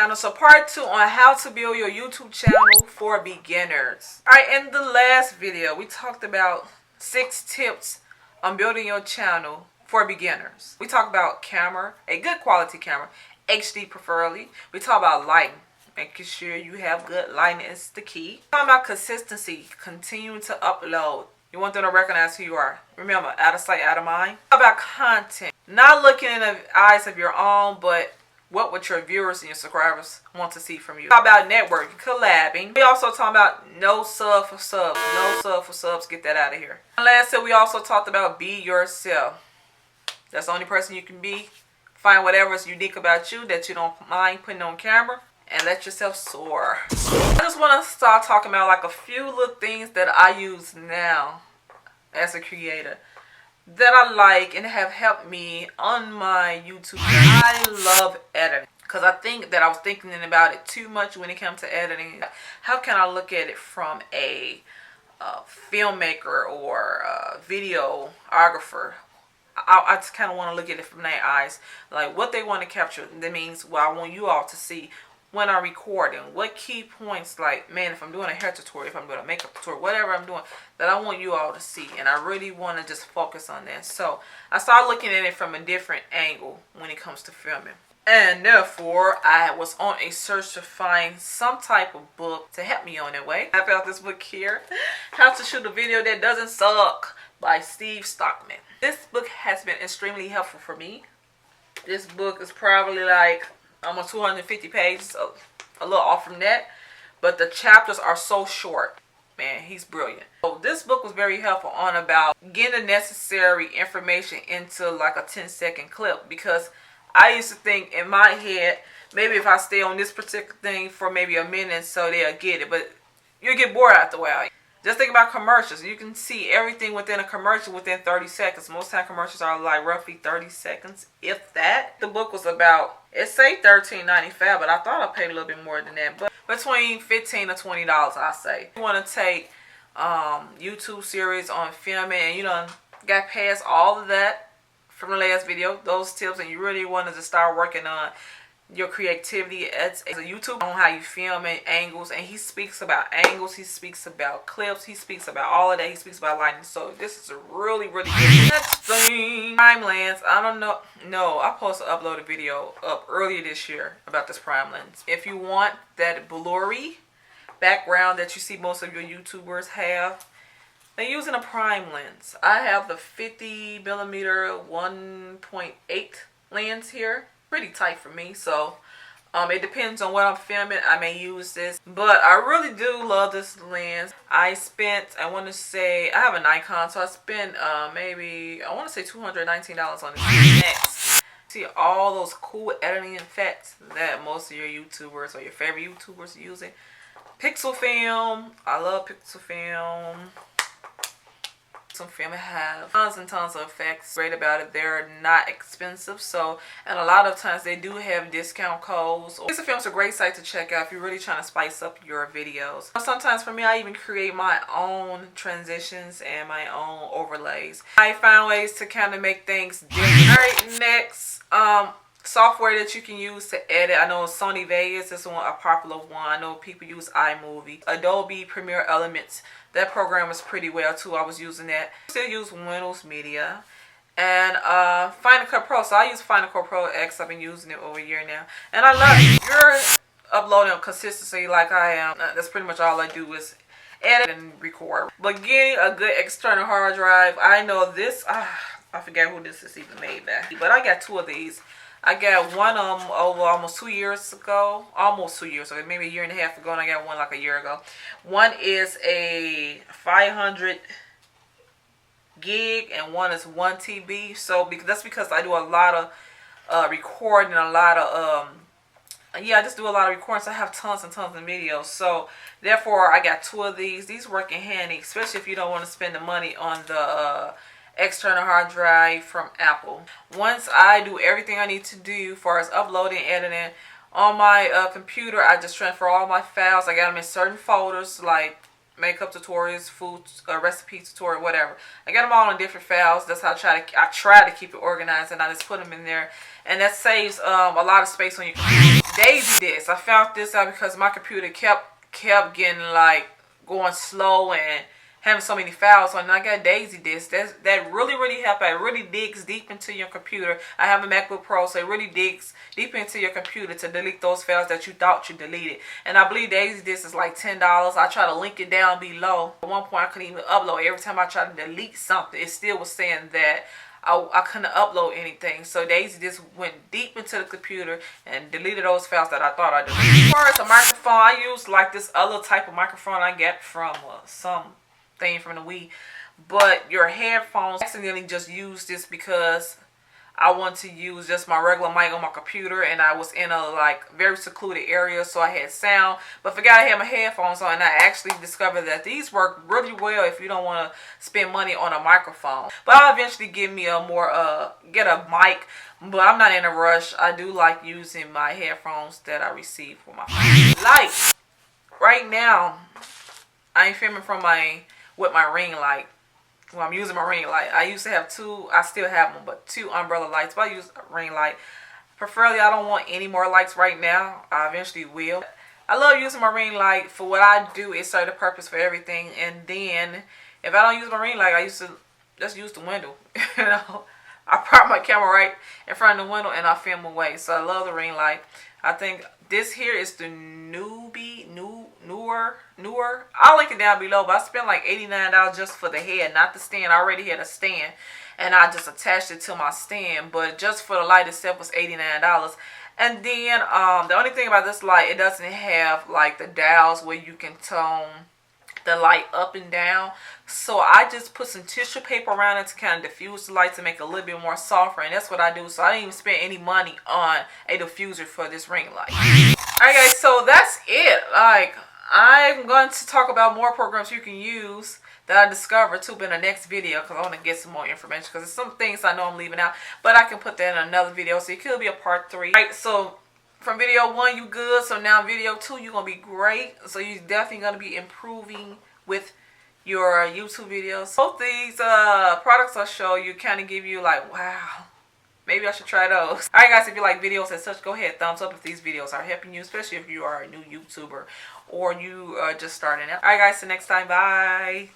channel. So part 2 on how to build your YouTube channel for beginners. Alright, in the last video we talked about 6 tips on building your channel for beginners. We talked about camera, a good quality camera, HD preferably. We talked about lighting, making sure you have good lighting is the key. Talking about consistency, continuing to upload. You want them to recognize who you are. Remember, out of sight, out of mind. Talk about content, not looking in the eyes of your own, but what would your viewers and your subscribers want to see from you. Talk about networking, collabing. We also talk about no sub for subs. No sub for subs. Get that out of here. And last tip, we also talked about be yourself. That's the only person you can be. Find whatever is unique about you that you don't mind putting on camera and let yourself soar. I just want to start talking about like a few little things that I use now as a creator that I like and have helped me on my YouTube. I love editing because I think that I was thinking about it too much when it comes to editing. How can I look at it from a filmmaker or a videographer? I just kind of want to look at it from their eyes, like what they want to capture. That means what I want you all to see when I'm recording, what key points, like, man, if I'm doing a hair tutorial, if I'm doing a makeup tutorial, whatever I'm doing, that I want you all to see. And I really want to just focus on that. So I started looking at it from a different angle when it comes to filming. And therefore, I was on a search to find some type of book to help me on that way. I found this book here, How to Shoot a Video That Doesn't Suck by Steve Stockman. This book has been extremely helpful for me. This book is probably like almost 250 pages, a little off from that, but the chapters are so short. Man, he's brilliant. So this book was very helpful on about getting the necessary information into like a 10-second clip, because I used to think in my head, maybe if I stay on this particular thing for maybe a minute so they'll get it, but you'll get bored after a while. Just think about commercials. You can see everything within a commercial within 30 seconds. Most time commercials are like roughly 30 seconds, if that. The book was about, it say $13.95, but I thought I paid a little bit more than that. But between $15 to $20, I say. You want to take YouTube series on filming, and you know, got past all of that from the last video, those tips, and you really wanted to start working on your creativity as a YouTuber, on how you film and angles. And he speaks about angles, he speaks about clips, he speaks about all of that, he speaks about lighting. So this is a really good next thing. Prime lens. I don't know. No, I supposed to upload a video up earlier this year about this prime lens. If you want that blurry background that you see most of your YouTubers have, they're using a prime lens. I have the 50mm 1.8 lens here. Pretty tight for me, so it depends on what I'm filming. I may use this, but I really do love this lens. I want to say, I have a Nikon, so I spent maybe, I want to say $219 on this. Next, see all those cool editing effects that most of your YouTubers or your favorite YouTubers are using. Pixel film. I love pixel film. Some film have tons and tons of effects. Great about it, they're not expensive, so, and a lot of times they do have discount codes. Pixel film's a great site to check out if you're really trying to spice up your videos. Sometimes for me, I even create my own transitions and my own overlays. I find ways to kind of make things different. Alright, next, software that you can use to edit. I know Sony Vegas is a popular one. I know people use iMovie. Adobe Premiere Elements, that program is pretty well too. I was using that. Still use Windows Media. And Final Cut Pro. So I use Final Cut Pro X. I've been using it over a year now. And I love it. If you're uploading consistency like I am, that's pretty much all I do is edit and record. But getting a good external hard drive, I know this, I forget who this is even made by, but I got 2 of these. I got one over almost 2 years ago. Almost 2 years ago. Maybe a year and a half ago. And I got one like a year ago. One is a 500 gig and one is 1 TB. So that's because I do a lot of recording. A lot of, yeah, I just do a lot of recording. So I have tons and tons of videos. So therefore, I got 2 of these. These work in handy. Especially if you don't want to spend the money on the external hard drive from Apple. Once I do everything I need to do as far as uploading, editing on my computer, I just transfer all my files. I got them in certain folders like makeup tutorials, food recipe tutorial, whatever. I got them all in different files. That's how I try to keep it organized, and I just put them in there, and that saves a lot of space on your computer. Daisy disc. I found this out because my computer kept getting like going slow and having so many files on it. And I got Daisy disc. That really helps. It really digs deep into your computer. I have a MacBook Pro, so it really digs deep into your computer to delete those files that you thought you deleted. And I believe Daisy disc is like $10. I try to link it down below. At one point I couldn't even upload. Every time I tried to delete something, it still was saying that I couldn't upload anything. So Daisy just went deep into the computer and deleted those files that I thought I deleted. As far as a microphone, I use like this other type of microphone I get from some thing from the Wii. But your headphones, I accidentally just used this because I want to use just my regular mic on my computer, and I was in a like very secluded area, so I had sound, but forgot I had my headphones on. And I actually discovered that these work really well if you don't want to spend money on a microphone. But I'll eventually get me get a mic, but I'm not in a rush. I do like using my headphones that I receive for my phone. Like right now, I ain't filming with my ring light. Well, I'm using my ring light. I used to have two, I still have them, but two umbrella lights. But I use a ring light. Preferably, I don't want any more lights right now. I eventually will. I love using my ring light for what I do. It serves the purpose for everything. And then, if I don't use my ring light, I used to just use the window. You know, I prop my camera right in front of the window and I film away. So I love the ring light. I think this here is the newer. I'll link it down below, but I spent like $89 just for the head, not the stand. I already had a stand and I just attached it to my stand, but just for the light itself was $89. And then the only thing about this light, it doesn't have like the dials where you can tone the light up and down. So I just put some tissue paper around it to kind of diffuse the light to make it a little bit more softer, and that's what I do. So I didn't even spend any money on a diffuser for this ring light. Alright guys, so that's it. Like, I'm going to talk about more programs you can use that I discovered too in the next video, because I want to get some more information, because there's some things I know I'm leaving out, but I can put that in another video, so it could be a part 3. Alright, so from video 1 you good, so now video 2 you're going to be great. So you're definitely going to be improving with your YouTube videos. Both these products I'll show you kind of give you like, wow, maybe I should try those. Alright guys, if you like videos and such, go ahead, thumbs up if these videos are helping you, especially if you are a new YouTuber or you are just starting out. Alright guys, till next time, bye.